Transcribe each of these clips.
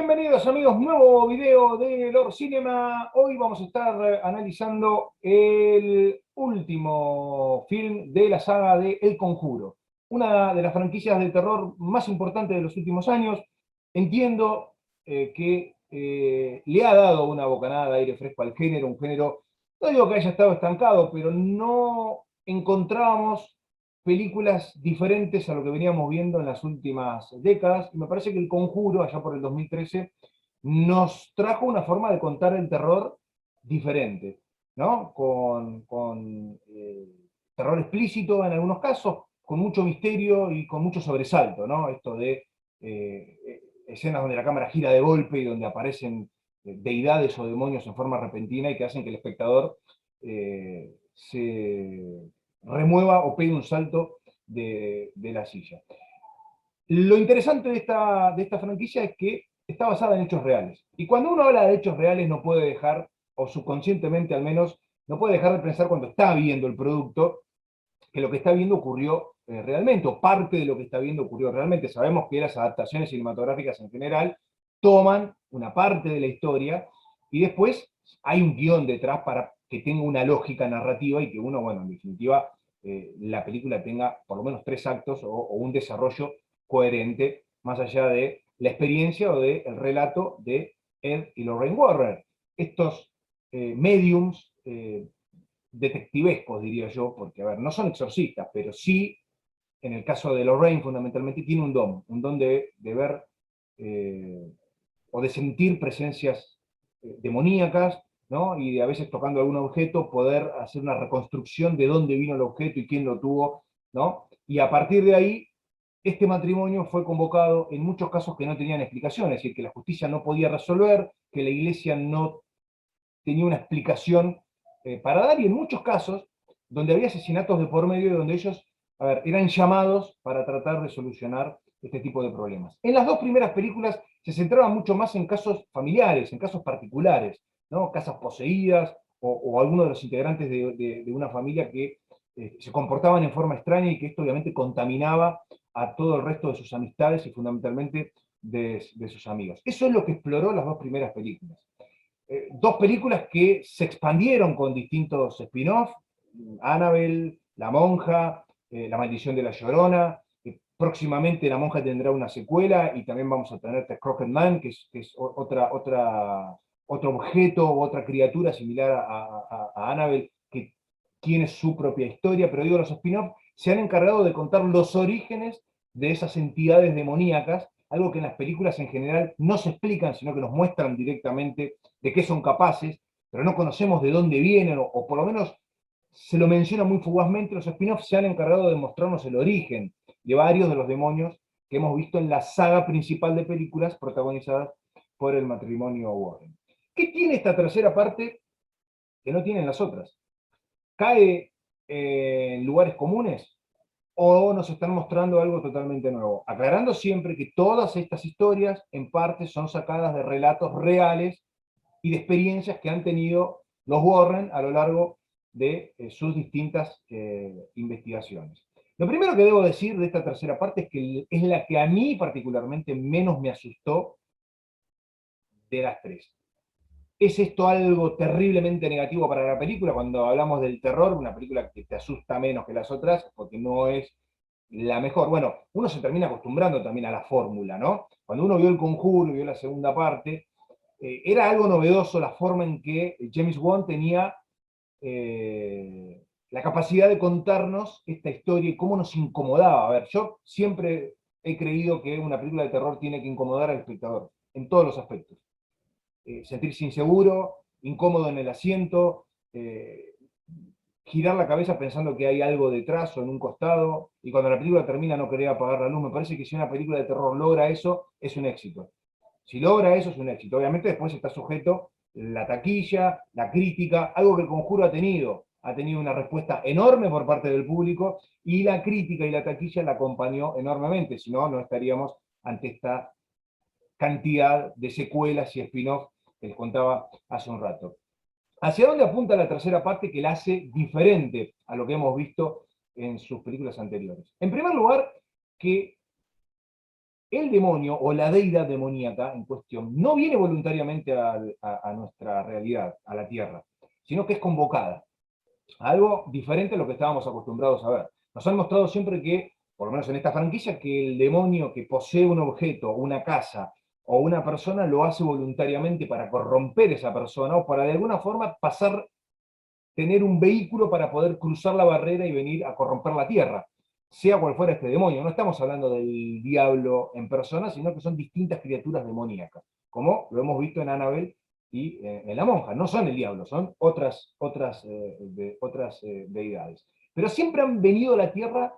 Bienvenidos amigos, nuevo video de Lord Cinema. Hoy vamos a estar analizando el último film de la saga de El Conjuro, una de las franquicias de terror más importantes de los últimos años. Entiendo que le ha dado una bocanada de aire fresco al género, un género, no digo que haya estado estancado, pero no encontrábamos películas diferentes a lo que veníamos viendo en las últimas décadas, y me parece que El Conjuro, allá por el 2013, nos trajo una forma de contar el terror diferente, ¿no? Con terror explícito en algunos casos, con mucho misterio y con mucho sobresalto, ¿no? Esto de escenas donde la cámara gira de golpe y donde aparecen deidades o demonios en forma repentina y que hacen que el espectador se remueva o pegue un salto de la silla. Lo interesante de esta franquicia es que está basada en hechos reales. Y cuando uno habla de hechos reales no puede dejar, o subconscientemente al menos, no puede dejar de pensar cuando está viendo el producto, que lo que está viendo ocurrió realmente, o parte de lo que está viendo ocurrió realmente. Sabemos que las adaptaciones cinematográficas en general toman una parte de la historia y después hay un guión detrás para que tenga una lógica narrativa y que uno, bueno, en definitiva, la película tenga por lo menos 3 actos o un desarrollo coherente, más allá de la experiencia o del relato de Ed y Lorraine Warren. Estos mediums detectivescos, diría yo, porque, a ver, no son exorcistas, pero sí, en el caso de Lorraine, fundamentalmente, tiene un don de ver eh, o de sentir presencias demoníacas, ¿no? Y de a veces tocando algún objeto, poder hacer una reconstrucción de dónde vino el objeto y quién lo tuvo, ¿no? Y a partir de ahí, este matrimonio fue convocado en muchos casos que no tenían explicación, es decir, que la justicia no podía resolver, que la iglesia no tenía una explicación para dar, y en muchos casos donde había asesinatos de por medio y donde ellos, a ver, eran llamados para tratar de solucionar este tipo de problemas. En las dos primeras películas se centraban mucho más en casos familiares, en casos particulares, ¿no? Casas poseídas o algunos de los integrantes de una familia que se comportaban en forma extraña y que esto obviamente contaminaba a todo el resto de sus amistades y fundamentalmente de sus amigos. Eso es lo que exploró las dos primeras películas. Dos películas que se expandieron con distintos spin-offs: Annabelle, La Monja, La Maldición de la Llorona. Próximamente La Monja tendrá una secuela y también vamos a tener The Crooked Man, que es otro objeto o otra criatura similar a Annabelle, que tiene su propia historia. Pero digo, los spin-offs se han encargado de contar los orígenes de esas entidades demoníacas, algo que en las películas en general no se explican, sino que nos muestran directamente de qué son capaces, pero no conocemos de dónde vienen, o por lo menos se lo menciona muy fugazmente. Los spin-offs se han encargado de mostrarnos el origen de varios de los demonios que hemos visto en la saga principal de películas protagonizadas por el matrimonio Warren. ¿Qué tiene esta tercera parte que no tienen las otras? ¿Cae en lugares comunes o nos están mostrando algo totalmente nuevo? Aclarando siempre que todas estas historias en parte son sacadas de relatos reales y de experiencias que han tenido los Warren a lo largo de sus distintas investigaciones. Lo primero que debo decir de esta tercera parte es que es la que a mí particularmente menos me asustó de las tres. ¿Es esto algo terriblemente negativo para la película? Cuando hablamos del terror, una película que te asusta menos que las otras, porque no es la mejor. Bueno, uno se termina acostumbrando también a la fórmula, ¿no? Cuando uno vio El Conjuro y vio la segunda parte, era algo novedoso la forma en que James Wan tenía la capacidad de contarnos esta historia y cómo nos incomodaba. A ver, yo siempre he creído que una película de terror tiene que incomodar al espectador, en todos los aspectos. Sentirse inseguro, incómodo en el asiento, girar la cabeza pensando que hay algo detrás o en un costado, y cuando la película termina no querer apagar la luz. Me parece que si una película de terror logra eso, es un éxito. Si logra eso, es un éxito. Obviamente después está sujeto la taquilla, la crítica, algo que El Conjuro ha tenido una respuesta enorme por parte del público, y la crítica y la taquilla la acompañó enormemente, si no, no estaríamos ante esta cantidad de secuelas y spin-off que les contaba hace un rato. ¿Hacia dónde apunta la tercera parte que la hace diferente a lo que hemos visto en sus películas anteriores? En primer lugar, que el demonio o la deidad demoníaca en cuestión no viene voluntariamente a nuestra realidad, a la Tierra, sino que es convocada. Algo diferente a lo que estábamos acostumbrados a ver. Nos han mostrado siempre que, por lo menos en esta franquicia, que el demonio que posee un objeto, una casa o una persona lo hace voluntariamente para corromper esa persona o para de alguna forma tener un vehículo para poder cruzar la barrera y venir a corromper la tierra, sea cual fuera este demonio. No estamos hablando del diablo en persona, sino que son distintas criaturas demoníacas, como lo hemos visto en Annabelle y en la monja. No son el diablo, son otras deidades. Pero siempre han venido a la tierra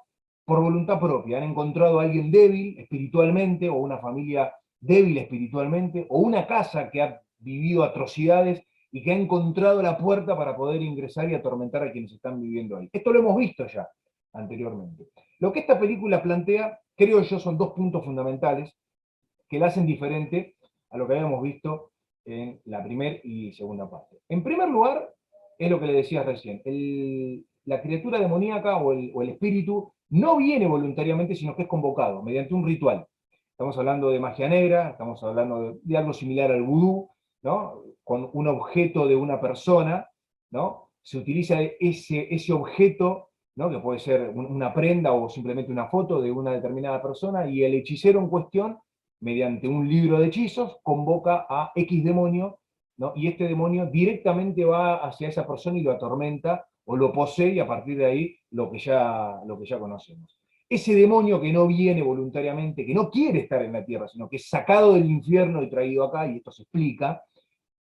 por voluntad propia. Han encontrado a alguien débil espiritualmente, o una familia débil espiritualmente, o una casa que ha vivido atrocidades y que ha encontrado la puerta para poder ingresar y atormentar a quienes están viviendo ahí. Esto lo hemos visto ya anteriormente. Lo que esta película plantea, creo yo, son dos puntos fundamentales que la hacen diferente a lo que habíamos visto en la primera y segunda parte. En primer lugar, es lo que le decía recién, la criatura demoníaca o el espíritu no viene voluntariamente, sino que es convocado mediante un ritual. Estamos hablando de magia negra, estamos hablando de algo similar al vudú, ¿no? Con un objeto de una persona, ¿no? Se utiliza ese objeto, ¿no? Que puede ser una prenda o simplemente una foto de una determinada persona, y el hechicero en cuestión, mediante un libro de hechizos, convoca a X demonio, ¿no? Y este demonio directamente va hacia esa persona y lo atormenta o lo posee, y a partir de ahí lo que ya conocemos. Ese demonio que no viene voluntariamente, que no quiere estar en la tierra, sino que es sacado del infierno y traído acá, y esto se explica,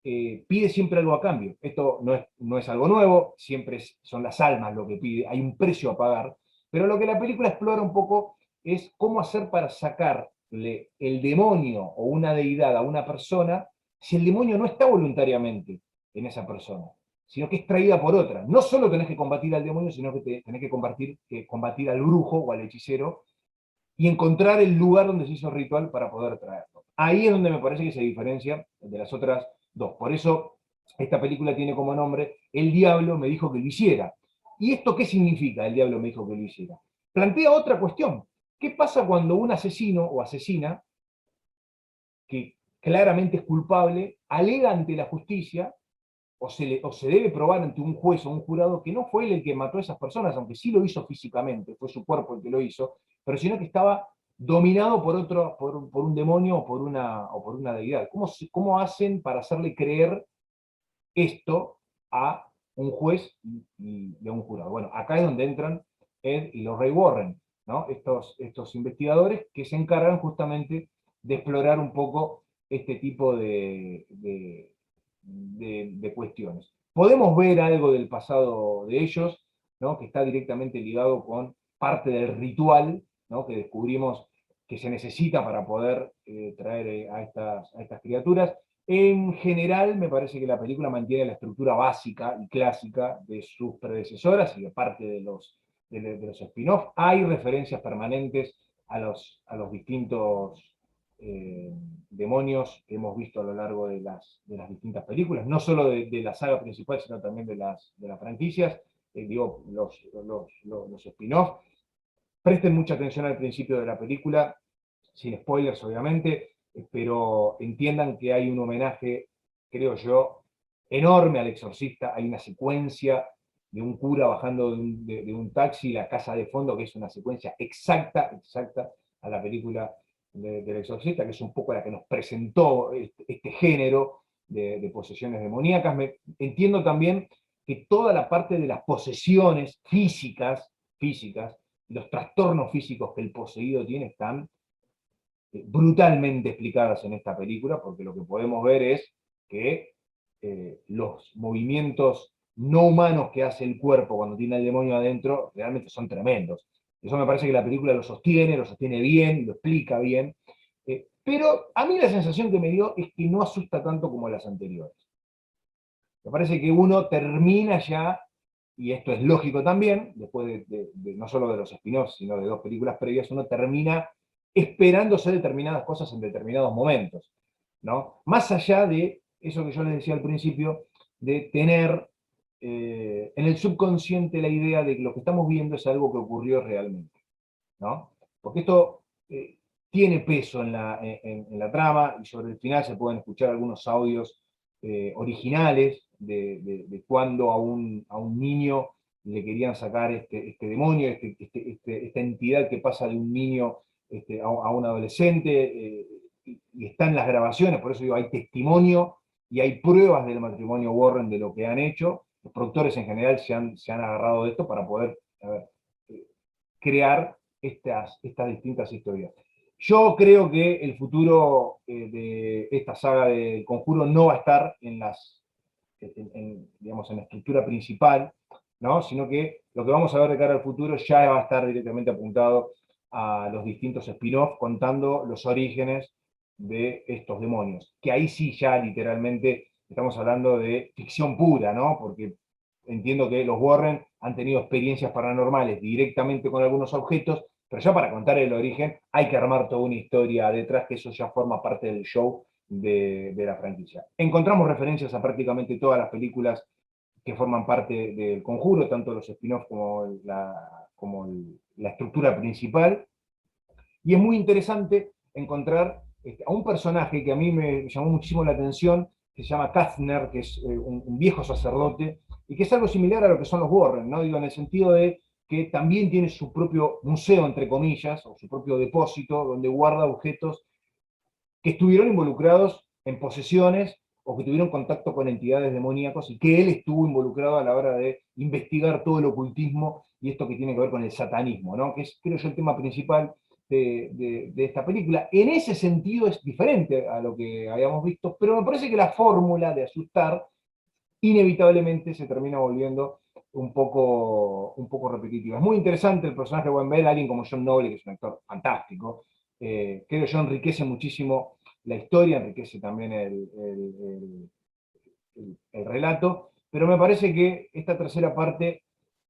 pide siempre algo a cambio. Esto no es algo nuevo, siempre son las almas lo que pide, hay un precio a pagar, pero lo que la película explora un poco es cómo hacer para sacarle el demonio o una deidad a una persona si el demonio no está voluntariamente en esa persona, sino que es traída por otra. No solo tenés que combatir al demonio, sino que tenés que combatir al brujo o al hechicero y encontrar el lugar donde se hizo el ritual para poder traerlo. Ahí es donde me parece que se diferencia de las otras dos. Por eso esta película tiene como nombre El diablo me dijo que lo hiciera. ¿Y esto qué significa? El diablo me dijo que lo hiciera. Plantea otra cuestión. ¿Qué pasa cuando un asesino o asesina, que claramente es culpable, alega ante la justicia o se debe probar ante un juez o un jurado que no fue él el que mató a esas personas, aunque sí lo hizo físicamente, fue su cuerpo el que lo hizo, pero sino que estaba dominado por un demonio o por una deidad? ¿Cómo hacen para hacerle creer esto a un juez y a un jurado? Bueno, acá es donde entran Ed y los Ray Warren, ¿no? Estos investigadores que se encargan justamente de explorar un poco este tipo de cuestiones. Podemos ver algo del pasado de ellos, ¿no? Que está directamente ligado con parte del ritual, ¿no? Que descubrimos que se necesita para poder traer a estas criaturas. En general, me parece que la película mantiene la estructura básica y clásica de sus predecesoras y de parte de los spin-off. Hay referencias permanentes a los distintos demonios que hemos visto a lo largo de las distintas películas, no solo de la saga principal, sino también de las franquicias, digo, los spin-off. Presten mucha atención al principio de la película, sin spoilers obviamente, pero entiendan que hay un homenaje, creo yo, enorme al Exorcista. Hay una secuencia de un cura bajando de un taxi, la casa de fondo, que es una secuencia exacta a la película del Exorcista, que es un poco la que nos presentó este género de posesiones demoníacas. Entiendo también que toda la parte de las posesiones físicas, los trastornos físicos que el poseído tiene están brutalmente explicadas en esta película, porque lo que podemos ver es que los movimientos no humanos que hace el cuerpo cuando tiene el demonio adentro realmente son tremendos. Eso me parece que la película lo sostiene bien, lo explica bien, pero a mí la sensación que me dio es que no asusta tanto como las anteriores. Me parece que uno termina ya, y esto es lógico también, después no solo de los spin-offs, sino de dos películas previas, uno termina esperándose determinadas cosas en determinados momentos, ¿no? Más allá de eso que yo les decía al principio, de tener en el subconsciente la idea de que lo que estamos viendo es algo que ocurrió realmente, ¿no? Porque esto tiene peso en la trama, y sobre el final se pueden escuchar algunos audios originales de cuando a un niño le querían sacar este demonio, esta entidad que pasa de un niño a un adolescente, y están las grabaciones, por eso digo, hay testimonio y hay pruebas del matrimonio Warren de lo que han hecho. Los productores en general se han agarrado de esto para poder, a ver, crear estas distintas historias. Yo creo que el futuro de esta saga del Conjuro no va a estar digamos, en la estructura principal, ¿no? Sino que lo que vamos a ver de cara al futuro ya va a estar directamente apuntado a los distintos spin-offs, contando los orígenes de estos demonios. Que ahí sí ya literalmente estamos hablando de ficción pura, ¿no? Porque entiendo que los Warren han tenido experiencias paranormales directamente con algunos objetos, pero ya para contar el origen hay que armar toda una historia detrás, que eso ya forma parte del show de la franquicia. Encontramos referencias a prácticamente todas las películas que forman parte del Conjuro, tanto los spin-offs como la estructura principal, y es muy interesante encontrar a un personaje que a mí me llamó muchísimo la atención, que se llama Kastner, que es un viejo sacerdote, y que es algo similar a lo que son los Warren, ¿no? Digo, en el sentido de que también tiene su propio museo, entre comillas, o su propio depósito, donde guarda objetos que estuvieron involucrados en posesiones o que tuvieron contacto con entidades demoníacas, y que él estuvo involucrado a la hora de investigar todo el ocultismo y esto que tiene que ver con el satanismo, ¿no? Que es, creo yo, el tema principal de esta película. En ese sentido es diferente a lo que habíamos visto, pero me parece que la fórmula de asustar inevitablemente se termina volviendo un poco repetitiva. Es muy interesante el personaje de Wayne Bell, alguien como John Noble, que es un actor fantástico. Creo yo enriquece muchísimo la historia, enriquece también el relato, pero me parece que esta tercera parte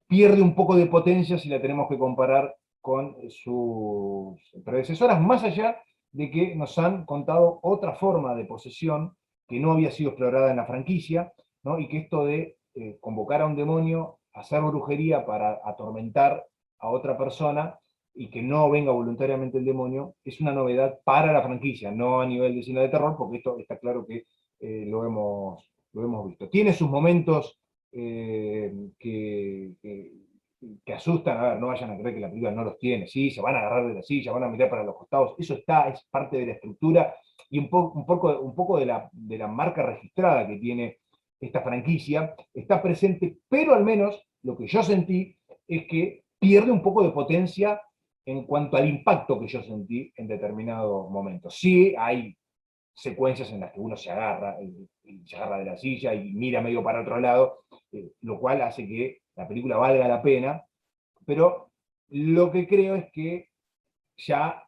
pierde un poco de potencia si la tenemos que comparar con sus predecesoras, más allá de que nos han contado otra forma de posesión que no había sido explorada en la franquicia, ¿no? Y que esto de convocar a un demonio, hacer brujería para atormentar a otra persona y que no venga voluntariamente el demonio, es una novedad para la franquicia, no a nivel de cine de terror, porque esto está claro que lo hemos visto. Tiene sus momentos que asustan, a ver, no vayan a creer que la película no los tiene, sí, se van a agarrar de la silla, van a mirar para los costados, eso está, es parte de la estructura y un poco de la marca registrada que tiene esta franquicia, está presente, pero al menos lo que yo sentí es que pierde un poco de potencia en cuanto al impacto que yo sentí en determinado momento. Sí hay secuencias en las que uno se agarra de la silla y mira medio para otro lado, lo cual hace que la película valga la pena, pero lo que creo es que ya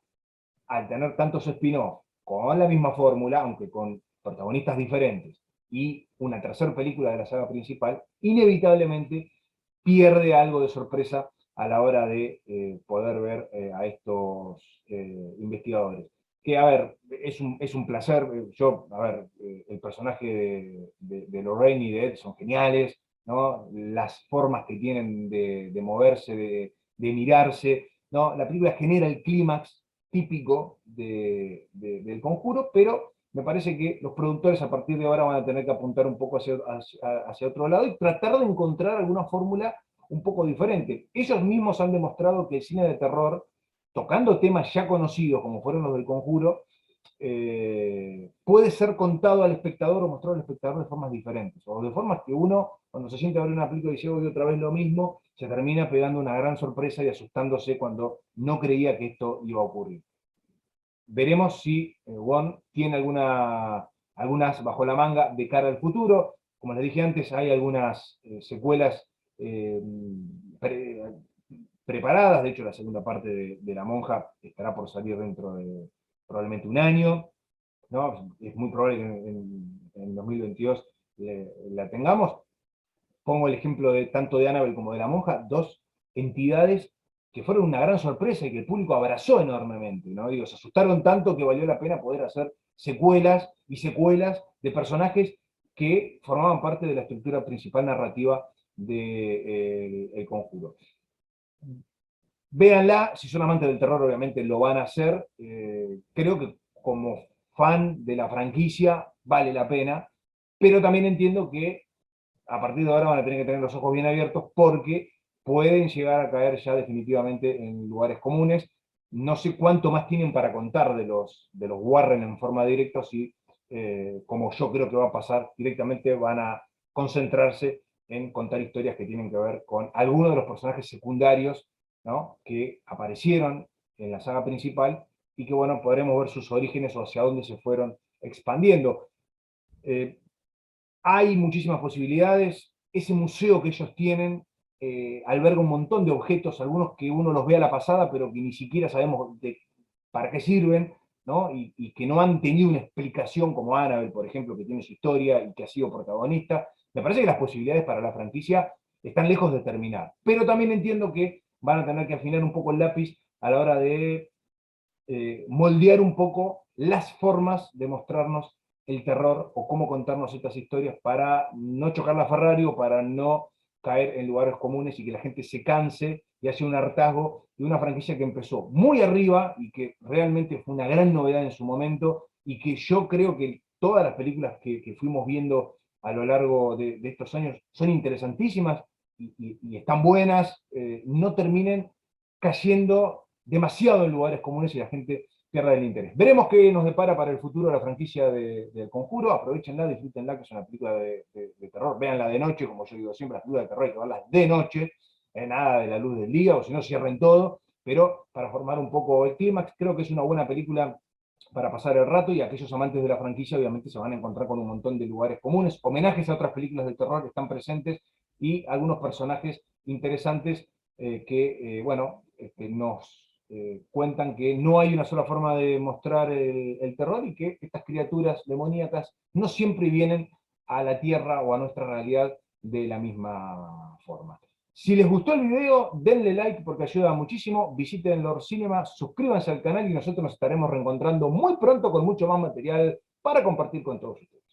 al tener tantos spin-off con la misma fórmula, aunque con protagonistas diferentes, y una tercera película de la saga principal, inevitablemente pierde algo de sorpresa a la hora de poder ver a estos investigadores. Que, a ver, es un placer. Yo, a ver, el personaje de Lorraine y de Ed son geniales, ¿no? Las formas que tienen de moverse, de mirarse, ¿no? La película genera el clímax típico del Conjuro, pero me parece que los productores a partir de ahora van a tener que apuntar un poco hacia otro lado y tratar de encontrar alguna fórmula un poco diferente. Ellos mismos han demostrado que el cine de terror, tocando temas ya conocidos, como fueron los del Conjuro, puede ser contado al espectador o mostrado al espectador de formas diferentes, o de formas que uno, cuando se siente a ver una película y llega otra vez lo mismo, se termina pegando una gran sorpresa y asustándose cuando no creía que esto iba a ocurrir. Veremos si Wong tiene algunas bajo la manga de cara al futuro. Como les dije antes, hay algunas secuelas eh, pre, preparadas. De hecho, la segunda parte de La Monja estará por salir dentro de probablemente un año, ¿no? Es muy probable que en 2022 la tengamos. Pongo el ejemplo de tanto de Annabelle como de La Monja, dos entidades que fueron una gran sorpresa y que el público abrazó enormemente, ¿no? Digo, se asustaron tanto que valió la pena poder hacer secuelas y secuelas de personajes que formaban parte de la estructura principal narrativa de El Conjuro. véanla, si son amantes del terror obviamente lo van a hacer, creo que como fan de la franquicia vale la pena, pero también entiendo que a partir de ahora van a tener que tener los ojos bien abiertos porque pueden llegar a caer ya definitivamente en lugares comunes. No sé cuánto más tienen para contar de los Warren en forma directa, si, como yo creo que va a pasar, directamente van a concentrarse en contar historias que tienen que ver con algunos de los personajes secundarios, ¿no?, que aparecieron en la saga principal y que, bueno, podremos ver sus orígenes o hacia dónde se fueron expandiendo. Eh, Hay muchísimas posibilidades. Ese museo que ellos tienen alberga un montón de objetos, algunos que uno los ve a la pasada, pero que ni siquiera sabemos para qué sirven, ¿no? Y que no han tenido una explicación, como Annabelle, por ejemplo, que tiene su historia y que ha sido protagonista. Me parece que las posibilidades para la franquicia están lejos de terminar. Pero también entiendo que van a tener que afinar un poco el lápiz a la hora de moldear un poco las formas de mostrarnos el terror o cómo contarnos estas historias para no chocar la Ferrari o para no caer en lugares comunes y que la gente se canse y haya un hartazgo de una franquicia que empezó muy arriba y que realmente fue una gran novedad en su momento y que yo creo que todas las películas que fuimos viendo a lo largo de estos años son interesantísimas y están buenas, no terminen cayendo demasiado en lugares comunes y la gente pierda el interés. Veremos qué nos depara para el futuro la franquicia del Conjuro. Aprovechenla, disfrútenla, que es una película de terror. Véanla de noche, como yo digo siempre, las películas de terror hay que verlas de noche, nada de la luz del día, o si no cierren todo, pero para formar un poco el clímax, creo que es una buena película para pasar el rato, y aquellos amantes de la franquicia obviamente se van a encontrar con un montón de lugares comunes, homenajes a otras películas de terror que están presentes y algunos personajes interesantes que, bueno, nos cuentan que no hay una sola forma de mostrar el terror y que estas criaturas demoníacas no siempre vienen a la Tierra o a nuestra realidad de la misma forma. Si les gustó el video, denle like porque ayuda muchísimo, visiten Lord Cinema, suscríbanse al canal y nosotros nos estaremos reencontrando muy pronto con mucho más material para compartir con todos ustedes.